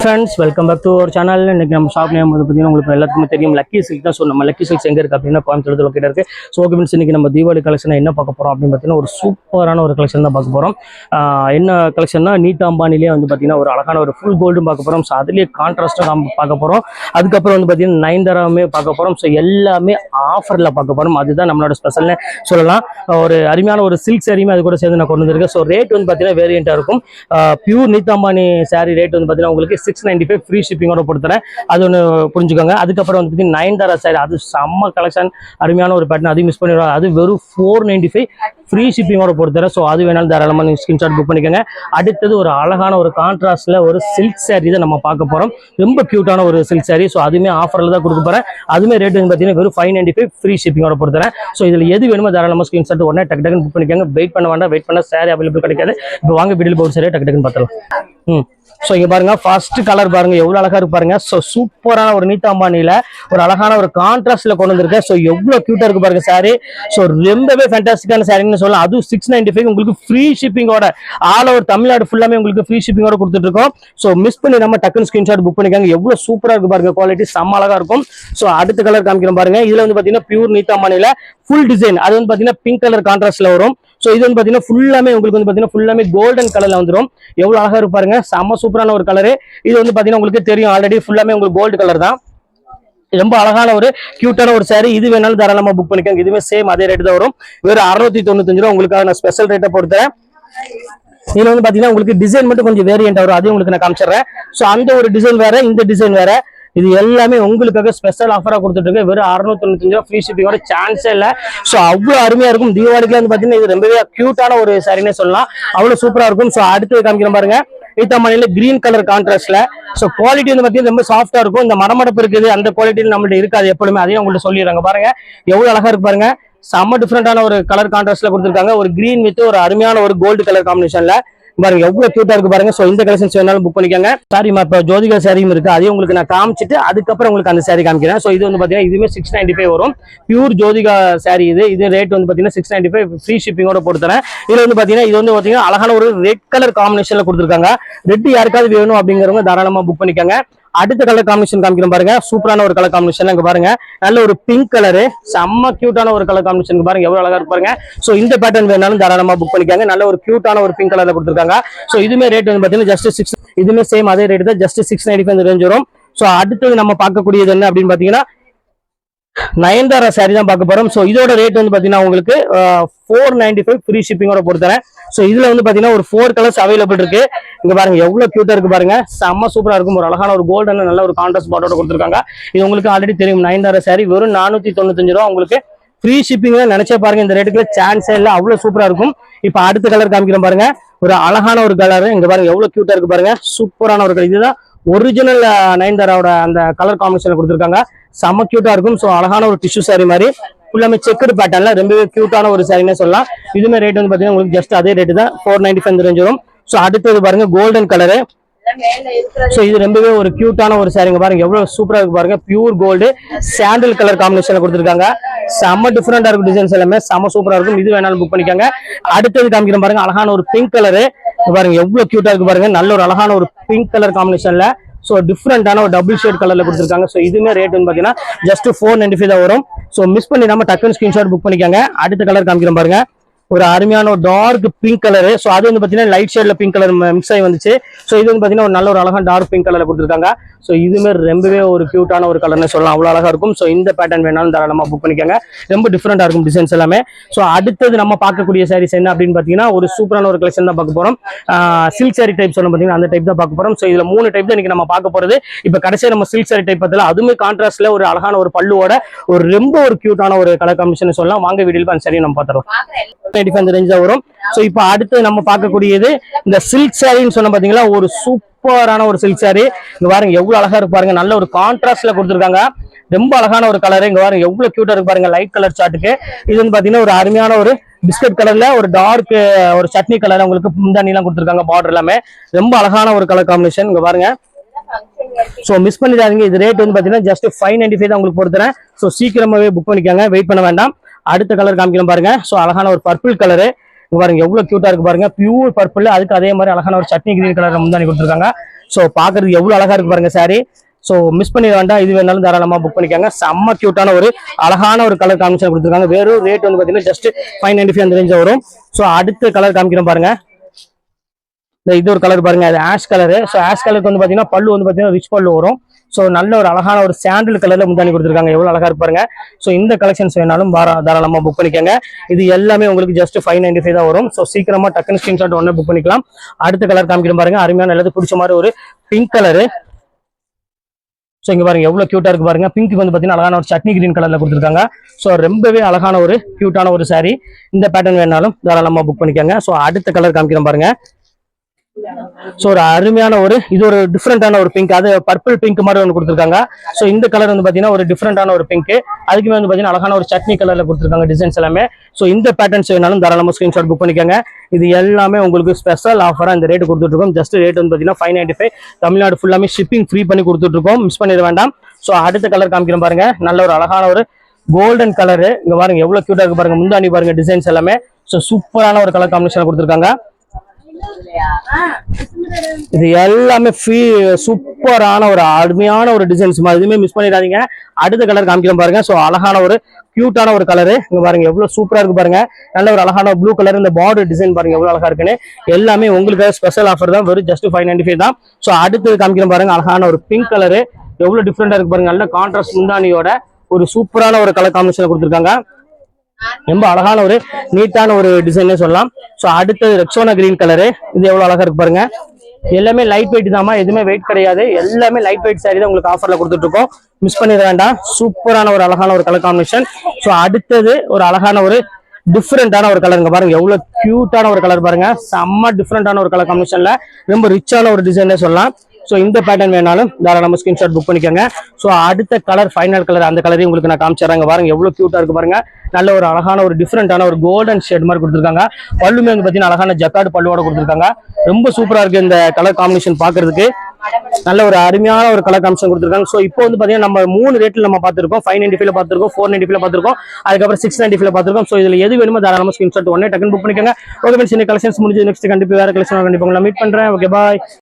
Friends welcome back to ஒரு channel. இன்னைக்கு நம்ம ஷாப் நேம் வந்து பார்த்தீங்கன்னா உங்களுக்கு எல்லாத்துக்குமே தெரியும் லக்கி சில்க் தான். ஸோ நம்ம லக்கி சில்க்ஸ் எங்கே இருக்குது அப்படின்னா கோயம்புத்தூர் லொக்கேட் இருக்குது. ஸோ ஓகே ஃப்ரெண்ட்ஸ், இன்னைக்கு நம்ம தீபாவளி கலெக்ஷன் என்ன பார்க்க போகிறோம் அப்படின்னு பார்த்தீங்கன்னா ஒரு சூப்பரான ஒரு கலெக்ஷன் தான் பார்க்க போகிறோம். என்ன கலெக்ஷன்னா நீதா அம்பானிலே வந்து பார்த்தீங்கன்னா ஒரு அழகான ஒரு ஃபுல் கோல்டும் பார்க்க போகிறோம். ஸோ அதுலேயே கான்ட்ராஸ்ட்டாக நம்ம பார்க்க போகிறோம். அதுக்கப்புறம் வந்து பார்த்தீங்கன்னா நயன்தாராவுமே பார்க்க போகிறோம். ஸோ எல்லாமே ஆஃபரில் பார்க்க போகிறோம். அதுதான் நம்மளோட ஸ்பெஷல்னு சொல்லலாம். ஒரு அருமையான ஒரு சில்க் சாரியுமே அது கூட சேர்ந்து நான் கொண்டு வந்திருக்கேன். ஸோ ரேட் வந்து பார்த்தீங்கன்னா வேரியண்ட்டாக இருக்கும். பியூர் நீதா அம்பானி சாரி ரேட் வந்து பார்த்தீங்கன்னா உங்களுக்கு 695 ஃப்ரீ ஷிப்பிங்கோட கொடுத்துறேன். அது ஒன்று புரிஞ்சுக்கோங்க. அதுக்கப்புறம் வந்து பார்த்தீங்கன்னா நயன்தாரா சாரி, அது செம்ம கலெக்ஷன், அருமையான ஒரு பேட்டர்ன், அதையும் மிஸ் பண்ணிடுவாங்க. அது வெறும் 495 ஃப்ரீ ஷிப்பிங்கோட கொடுத்துறேன். ஸோ அது வேணாலும் தாராளமாக நீங்கள் ஸ்கிரீன்ஷாட் புக் பண்ணிக்கோங்க. அடுத்தது ஒரு அழகான ஒரு கான்ட்ராஸ்ட்ல ஒரு சில்க் சாரி தான் நம்ம பார்க்க போகிறோம். ரொம்ப கியூட்டான ஒரு சில்க் சாரி. ஸோ அதுவுமே ஆஃபரில் தான் கொடுக்க போகிறேன். அதுவுமே ரேட் வந்து பார்த்தீங்கன்னா வெறும் 595 ஃப்ரீ ஷிப்பிங்கோட கொடுத்துறேன். ஸோ இதில் எது வேணுமோ தாராளமாக ஸ்கிரீன்ஷாட் உடனே டக்கு டக்குன்னு புக் பண்ணிக்கோங்க. வெயிட் பண்ண வேண்டாம். வெயிட் பண்ண சாரி அவைலபிள் கிடைக்காது. இப்போ வாங்க வீடியோவில் போகிற சாரி டக்கு டக்குன்னு பார்த்துலாம். ஸோ இங்கே பாருங்க, ஃபர்ஸ்ட் கலர் பாருங்க எவ்வளோ அழகா இருக்கு பாருங்க. ஸோ சூப்பரான ஒரு நீதா அம்பானில ஒரு அழகான ஒரு கான்ட்ராஸ்ட்ல கொண்டு வந்திருக்கேன். ஸோ எவ்வளோ கியூட்டா இருக்கு பாருங்க சாரி. ஸோ ரொம்பவே ஃபேண்டாஸ்டிக்கான சாரின்னு சொல்லலாம். அதுவும் 695 உங்களுக்கு ஃப்ரீ ஷிப்பிங்கோட ஆல் ஓவர் தமிழ்நாடு ஃபுல்லாமே உங்களுக்கு ஃப்ரீ ஷிப்பிங்கோட கொடுத்துட்டு இருக்கோம். ஸோ மிஸ் பண்ணி நம்ம டக்குன்னு ஸ்கிரீன்ஷாட் புக் பண்ணிக்காங்க. எவ்வளோ சூப்பரா இருக்கு பாருங்க, குவாலிட்டி செம்ம அழகா இருக்கும். ஸோ அடுத்த கலர் காமிக்கிறோம் பாருங்க. இதுல வந்து பாத்தீங்கன்னா பியூர் நீதா அம்பானில ஃபுல் டிசைன், அது வந்து பாத்தீங்கன்னா பிங்க் கலர் கான்ட்ராஸ்ட்ல வரும். ஸோ இது வந்து பாத்தீங்கன்னா ஃபுல்லாமே உங்களுக்கு வந்து பாத்தீங்கன்னா ஃபுல்லாமே கோல்டன் கலர்ல வந்துடும். எவ்வளவு அழகா இருக்கு பாருங்க, செம்ம சூப்பரான ஒரு கலரு. இது வந்து பாத்தீங்கன்னா உங்களுக்கு தெரியும் ஆல்ரெடி ஃபுல்லாமே உங்களுக்கு கோல்டு கலர் தான். ரொம்ப அழகான ஒரு கியூட்டான ஒரு சாரி. இது வேணாலும் தாராளமா புக் பண்ணிக்கோங்க. இதுவே சேம் அதே ரேட் தான் வரும். வெறும் 695 ரூபா உங்களுக்காக நான் ஸ்பெஷல் ரேட்டை பொறுத்தேன். இதுல வந்து பாத்தீங்கன்னா உங்களுக்கு டிசைன் மட்டும் கொஞ்சம் வேரியன்ட் வரும். அதையும் உங்களுக்கு நான் காமிச்சிடுறேன். ஸோ அந்த ஒரு டிசைன் வேற, இந்த டிசைன் வேற. இது எல்லாமே உங்களுக்காக ஸ்பெஷல் ஆஃபரா கொடுத்துட்டு இருக்கு. வெறும் 695 ரூபா ஃப்ரீ ஷிப்பிங்கோட சான்ஸே இல்லை. ஸோ அவ்வளோ அருமையா இருக்கும். தீபாவளிக்கு வந்து பாத்தீங்கன்னா இது ரொம்பவே கியூட்டான ஒரு சாரினே சொல்லலாம். அவ்வளவு சூப்பரா இருக்கும். ஸோ அடுத்து காமிக்கிறேன் பாருங்க, நீதா அம்பானில கிரீன் கலர் கான்ட்ராஸ்ட்ல. ஸோ குவாலிட்டி வந்து பாத்தீங்கன்னா ரொம்ப சாஃப்டா இருக்கும். இந்த மடமடப்பு இருக்குது அந்த குவாலிட்டியில் நம்மள்ட்ட இருக்காது எப்பொழுதுமே. அதையும் உங்கள்ட்ட சொல்லிடுறாங்க. பாருங்க எவ்வளவு அழகா இருக்கு பாருங்க. செம்ம டிஃப்ரெண்டான ஒரு கலர் கான்ட்ராஸ்ட்ல கொடுத்துருக்காங்க. ஒரு கிரீன் வித் ஒரு அருமையான ஒரு கோல்டு கலர் காம்பினேஷன்ல பாருங்க எவ்வளவு கியூட்டா இருக்கு பாருங்க. சோ இந்த கலெக்ஷன்ஸ் வேணாலும் புக் பண்ணிக்கோங்க. சாரி இப்ப ஜோதிகா சாரியும் இருக்கு, அதையும் உங்களுக்கு நான் காமிச்சிட்டு அதுக்கப்புறம் உங்களுக்கு அந்த சாரி காமிக்கிறேன். சோ இது வந்து பாத்தீங்கன்னா இதுவுமே 695 வரும். Pure Jyothika sorry. இது ரேட் வந்து பாத்தீங்கன்னா 695 ஃப்ரீ ஷிப்பிங்கோட போட்டுறேன். இதுல வந்து பாத்தீங்கன்னா இது வந்து பாத்தீங்கன்னா அழகான ஒரு ரெட் கலர் காம்பினேஷன்ல கொடுத்துருக்காங்க. ரெட் யாருக்காவது வேணும் அப்படிங்கிறவங்க தாராளமா புக் பண்ணிக்கோங்க. அடுத்த கலர் காம்பினேஷன் காமிக்கிறேன் பாருங்க. சூப்பரான ஒரு கலர் காம்பினேஷன் இங்க பாருங்க. நல்ல ஒரு பிங்க் கலரு, செம்ம கியூட்டான ஒரு கலர் காம்பினேஷன் பாருங்க எவ்வளவு அழகா இருக்கு பாருங்க. சோ இந்த பேட்டர்ன் வேணாலும் தாராளமா புக் பண்ணிக்காங்க. நல்ல ஒரு கியூட்டான ஒரு பிங்க் கலர்ல கொடுத்துருக்காங்க. சோ இதுமே ரேட் வந்து பாத்தீங்கன்னா ஜஸ்ட் 6, இதுமே சேம் அதே ரேட் தான், ஜஸ்ட் 695 ரேஞ்ச் வரும். சோ அடுத்தது நம்ம பார்க்கக்கூடியது என்ன அப்படின்னு பாத்தீங்கன்னா நயன்தாரா சாரி தான் பார்க்க போறோம். ஸோ இதோட ரேட் வந்து பாத்தீங்கன்னா உங்களுக்கு 495 ஃப்ரீ ஷிப்பிங்கோட பொறுத்தரேன். ஸோ இதுல வந்து பாத்தீங்கன்னா ஒரு 4 கலர்ஸ் அவைலபிள் இருக்கு. இங்க பாருங்க எவ்வளவு கியூட்டா இருக்கு பாருங்க, செம்ம சூப்பரா இருக்கும். ஒரு அழகான ஒரு கோல்டன் நல்ல ஒரு கான்ட்ராஸ்ட் பார்டரோட கொடுத்துருக்காங்க. இது உங்களுக்கு ஆல்ரெடி தெரியும். நயன்தாரா சாரி வெறும் 495 ரூபா உங்களுக்கு ஃப்ரீ ஷிப்பிங்ல நினைச்சே பாருங்க. இந்த ரேட்டுக்குள்ள சான்ஸே இல்லை, அவ்வளவு சூப்பரா இருக்கும். இப்ப அடுத்த கலர் காமிக்கிறோம் பாருங்க. ஒரு அழகான ஒரு கலர் இங்க பாருங்க எவ்வளவு கியூட்டா இருக்கு பாருங்க. சூப்பரான ஒரு கலர். இதுதான் ஒரிஜினல் நயன்தாராவோட அந்த கலர் காம்பினேஷன் கொடுத்துருக்காங்க. செம்ம கியூட்டா இருக்கும். ஸோ அழகான ஒரு டிஷ்யூ சாரி மாதிரி ஃபுல்லாமே செக்குடு பேட்டர்ன்ல ரொம்பவே கியூட்டான ஒரு சாரினே சொல்லலாம். இதுமே ரேட் வந்து பாத்தீங்கன்னா உங்களுக்கு ஜஸ்ட் அதே ரேட் தான், 495 ரேஞ்ச் வரும். ஸோ அடுத்தது பாருங்க கோல்டன் கலரு. சோ இது ரொம்பவே ஒரு கியூட்டான ஒரு சாரிங்க பாருங்க எவ்வளவு சூப்பரா இருக்கு பாருங்க. பியூர் கோல்டு சாண்டல் கலர் காம்பினேஷன்ல கொடுத்துருக்காங்க. செம்ம டிஃபரெண்டா இருக்கும். டிசைன்ஸ் எல்லாமே செம்ம சூப்பரா இருக்கும். இது வேணாலும் புக் பண்ணிக்கோங்க. அடுத்தது காமிக்கிறேன் பாருங்க, அழகான ஒரு பிங்க் கலரு பாருங்க எவ்வளவு கியூட்டா இருக்கு பாருங்க. நல்ல ஒரு அழகான ஒரு பிங்க் கலர் காம்பினேஷன்ல சோ டிஃப்ரெண்டான ஒரு டபுள் ஷேட் கலர்ல கொடுத்துருக்காங்க. சோ இதுமே ரேட் வந்து பாத்தீங்கன்னா ஜஸ்ட் 495 தான் வரும். சோ மிஸ் பண்ணி நம்ம டக்குன்னு ஸ்கிரீன்ஷாட் புக் பண்ணிக்கோங்க. அடுத்த கலர் காமிக்கிறேன் பாருங்க, ஒரு அருமையான ஒரு டார்க் பிங்க் கலரு. ஸோ அது வந்து பாத்தீங்கன்னா லைட் ஷேட்ல பிங்க் கலர் மிக்ஸ் ஆகி வந்துச்சு. ஸோ இது வந்து பாத்தீங்கன்னா ஒரு நல்ல ஒரு அழகான டார்க் பிங்க் கலர்ல கொடுத்துருக்காங்க. ஸோ இதுமே ரொம்பவே ஒரு கியூட்டான ஒரு கலர்னு சொல்லலாம். அவ்வளவு அழகா இருக்கும். ஸோ இந்த பேட்டர்ன் வேணாலும் தாராளமா புக் பண்ணிக்கோங்க. ரொம்ப டிஃப்ரெண்டா இருக்கும் டிசைன்ஸ் எல்லாமே. ஸோ அடுத்தது நம்ம பார்க்கக்கூடிய சாரீஸ் என்ன அப்படின்னு பாத்தீங்கன்னா ஒரு சூப்பரான ஒரு கலெக்ஷன் தான் பார்க்க போறோம். சில்க் சாரி டைப் சொன்ன பாத்தீங்கன்னா அந்த டைப் தான் பார்க்க போறோம். ஸோ இதுல 3 டைப் தான் இன்னைக்கு நம்ம பார்க்க போறது. இப்ப கடைசியா நம்ம சில்க் சாரி டைப் பார்த்தல அதுவுமே கான்ட்ராஸ்ட்ல ஒரு அழகான ஒரு பல்லுவோட ஒரு ரொம்ப ஒரு கியூட்டான ஒரு கலர் காம்பினேஷன் சொல்லலாம். வாங்க வீடியோல அந்த சாரி நம்ம பார்த்துறோம். 95 ரேஞ்ச் தான் வரும். சோ இப்போ அடுத்து நம்ம பார்க்கக்கூடியது இந்த சில்க் சாரின்னு சொன்ன பாத்தீங்களா, ஒரு சூப்பரான ஒரு சில்க் சாரி. இங்க பாருங்க எவ்வளவு அழகா இருக்கு பாருங்க. நல்ல ஒரு கான்ட்ராஸ்ட்ல கொடுத்துருக்காங்க. ரொம்ப அழகான ஒரு கலர். இங்க பாருங்க எவ்வளவு கியூட்டா இருக்கு பாருங்க. லைட் கலர் சார்ட்டுக்கு இது வந்து பாத்தீங்கன்னா ஒரு அருமையான ஒரு பிஸ்கட் கலர்ல ஒரு டார்க் ஒரு சட்னி கலர் உங்களுக்கு முந்தானி எல்லாம் கொடுத்துருக்காங்க. பார்டர் எல்லாமே ரொம்ப அழகான ஒரு கலர் காம்பினேஷன். இங்க பாருங்க. சோ மிஸ் பண்ணிடாதீங்க. இது ரேட் வந்து பாத்தீங்கன்னா ஜஸ்ட் 595 தான் உங்களுக்கு போடுறேன். சோ சீக்கிரமாவே புக் பண்ணிக்கோங்க, வெயிட் பண்ண வேண்டாம். அடுத்த கலர் காமிக்கிறேன் பாருங்க. சோ அழகான ஒரு பர்பிள் கலரு பாருங்க எவ்வளவு கியூட்டா இருக்கு பாருங்க. பியூர் பர்பிள், அதுக்கு அதே மாதிரி அழகான ஒரு சட்னி கிரீன் கலர் முந்தானி கொடுத்துருக்காங்க. ஸோ பார்க்கறதுக்கு எவ்வளோ அழகா இருக்கு பாருங்க saree. ஸோ மிஸ் பண்ணி வேண்டாம், இது வேணாலும் தாராளமாக புக் பண்ணிக்காங்க. செம்ம கியூட்டான ஒரு அழகான ஒரு கலர் காம்பினேஷன் கொடுத்துருக்காங்க. வெறும் ரேட் வந்து பார்த்தீங்கன்னா ஜஸ்ட் 595 அந்த ரேஞ்சில் வரும். ஸோ அடுத்த கலர் காமிக்கிறோம் பாருங்க. இது ஒரு கலர் பாருங்க, அது ஆஷ் கலரு. ஸோ ஆஷ் கலருக்கு வந்து பார்த்தீங்கன்னா பல்லு வந்து பார்த்தீங்கன்னா ரிச் பல்லு வரும். ஸோ நல்ல ஒரு அழகான ஒரு சாண்டில் கலர்ல முந்தானி கொடுத்துருக்காங்க. எவ்வளவு அழகா இருப்பாருங்க. ஸோ இந்த கலெக்ஷன்ஸ் வேணாலும் தாராளமா புக் பண்ணிக்கோங்க. இது எல்லாமே உங்களுக்கு ஜஸ்ட் 595 தான் வரும். ஸோ சீக்கிரமா டக்குன்னு ஸ்கிரீன்ஷாட் ஒன்று புக் பண்ணிக்கலாம். அடுத்த கலர் காமிக்கிறோம் பாருங்க, அருமையான எல்லாத்துக்கும் பிடிச்ச மாதிரி ஒரு பிங்க் கலரு. ஸோ இங்க பாருங்க எவ்வளவு கியூட்டா இருக்கு பாருங்க. பிங்க்கு வந்து பார்த்தீங்கன்னா அழகான ஒரு சட்னி கிரீன் கலர்ல கொடுத்துருக்காங்க. ஸோ ரொம்பவே அழகான ஒரு கியூட்டான ஒரு saree. இந்த பேட்டர்ன் வேணாலும் தாராளமா புக் பண்ணிக்கோங்க. ஸோ அடுத்த கலர் காமிக்கிறோம் பாருங்க. ஸோ ஒரு அருமையான ஒரு இது ஒரு டிஃப்ரெண்டான ஒரு பிங்க், அது பர்பிள் பிங்க் மாதிரி ஒன்று கொடுத்துருக்காங்க. ஸோ இந்த கலர் வந்து பார்த்தீங்கன்னா ஒரு டிஃப்ரெண்டான ஒரு பிங்க், அதுக்குமே வந்து பார்த்தீங்கன்னா அழகான ஒரு சட்னி கலர்ல கொடுத்துருக்காங்க டிசைன்ஸ் எல்லாமே. ஸோ இந்த பேட்டர்ன்ஸ் வேணாலும் தாராளமாக ஸ்கிரீன்ஷாட் புக் பண்ணிக்கோங்க. இது எல்லாமே உங்களுக்கு ஸ்பெஷல் ஆஃபராக இந்த ரேட் கொடுத்துட்டு இருக்கோம். ஜஸ்ட் ரேட் வந்து பார்த்தீங்கன்னா 595. தமிழ்நாடு ஃபுல்லாமே ஷிப்பிங் ஃப்ரீ பண்ணி கொடுத்துட்டு இருக்கோம். மிஸ் பண்ணிட வேண்டாம். ஸோ அடுத்த கலர் காமிக்கிறோம் பாருங்க, நல்ல ஒரு அழகான ஒரு கோல்டன் கலரு. இங்க பாருங்க எவ்வளவு கியூட்டா இருக்கு பாருங்க, முந்தாணி பாருங்க டிசைன்ஸ் எல்லாமே. ஸோ சூப்பரான ஒரு கலர் காம்பினேஷன் கொடுத்துருக்காங்க. இது எல்லாமே சூப்பரான ஒரு அருமையான ஒரு டிசைன்ஸ், எதுவுமே மிஸ் பண்ணிடாதீங்க. அடுத்த கலர் காமிக்கிறோம் பாருங்க. ஸோ அழகான ஒரு கியூட்டான ஒரு கலரு. இங்க பாருங்க எவ்வளவு சூப்பரா இருக்கு பாருங்க. நல்ல ஒரு அழகான ப்ளூ கலர். இந்த பார்டர் டிசைன் பாருங்க எவ்வளவு அழகா இருக்குன்னு. எல்லாமே உங்களுக்கு ஸ்பெஷல் ஆஃபர் தான், வெறும் ஜஸ்ட் 595 தான். ஸோ அடுத்து காமிக்கிறோம் பாருங்க, அழகான ஒரு பிங்க் கலரு. எவ்வளவு டிஃப்ரெண்டா இருக்கு பாருங்க. நல்ல கான்ட்ராஸ்ட் முந்தானியோட ஒரு சூப்பரான ஒரு கலர் காம்பினேஷன் கொடுத்துருக்காங்க. ரொம்ப அழகான ஒரு நீட்டான ஒரு டிசைன் சொல்லலாம். ஸோ அடுத்தது ரெக்ஸோனா கிரீன் கலரு. இது எவ்வளவு அழகா இருக்கு பாருங்க. எல்லாமே லைட் வெயிட் தாமா, எதுவுமே வெயிட் கிடையாது. எல்லாமே லைட் வெயிட் சாரி தான் உங்களுக்கு ஆஃபர்ல கொடுத்துட்டு இருக்கோம். மிஸ் பண்ணிட வேண்டாம். சூப்பரான ஒரு அழகான ஒரு கலர் காம்பினேஷன். ஸோ அடுத்தது ஒரு அழகான ஒரு டிஃப்ரெண்டான ஒரு கலருங்க பாருங்க, எவ்வளவு கியூட்டான ஒரு கலர் பாருங்க. செம்ம டிஃப்ரெண்டான ஒரு கலர் காம்பினேஷன்ல ரொம்ப ரிச்சான ஒரு டிசைனே சொல்லலாம். ஸோ இந்த பேட்டர்ன் வேணாலும் தாராளமாக ஸ்கிரீன்ஷாட் புக் பண்ணிக்கோங்க. ஸோ அடுத்த கலர் ஃபைனல் கலர், அந்த கலரையும் உங்களுக்கு நான் காமிச்சிடறேன். பாருங்க எவ்வளவு கியூட்டா இருக்கு பாருங்க. நல்ல ஒரு அழகான ஒரு டிஃப்ரெண்டான ஒரு கோல்டன் ஷேட் மாதிரி கொடுத்துருக்காங்க. பல்லுமே வந்து பார்த்தீங்கன்னா அழகான ஜக்கார்டு பல்லுவோட கொடுத்துருக்காங்க. ரொம்ப சூப்பரா இருக்கு இந்த கலர் காம்பினேஷன் பாக்குறதுக்கு. நல்ல ஒரு அருமையான ஒரு கலர் காம்பினேஷன் கொடுத்துருக்காங்க. ஸோ இப்போ வந்து பார்த்தீங்கன்னா நம்ம 3 ரேட்ல நம்ம பார்த்துருக்கோம். 595 பார்த்துருக்கோம், 495 பார்த்துருக்கோம், அதுக்கப்புறம் 695 பார்த்துருக்கோம். ஸோ இதுல எது வேணுமோ தாராளமாக ஸ்கிரீன்ஷாட் உடனே டக்குன்னு புக் பண்ணிக்கோங்க. ஓகே ஃப்ரெண்ட்ஸ், இந்த கலெக்ஷன்ஸ் முடிஞ்சு நெக்ஸ்ட் கண்டிப்பாக வேற கலெக்ஷன் கண்டிப்பாக மீட் பண்றேன். Okay bye.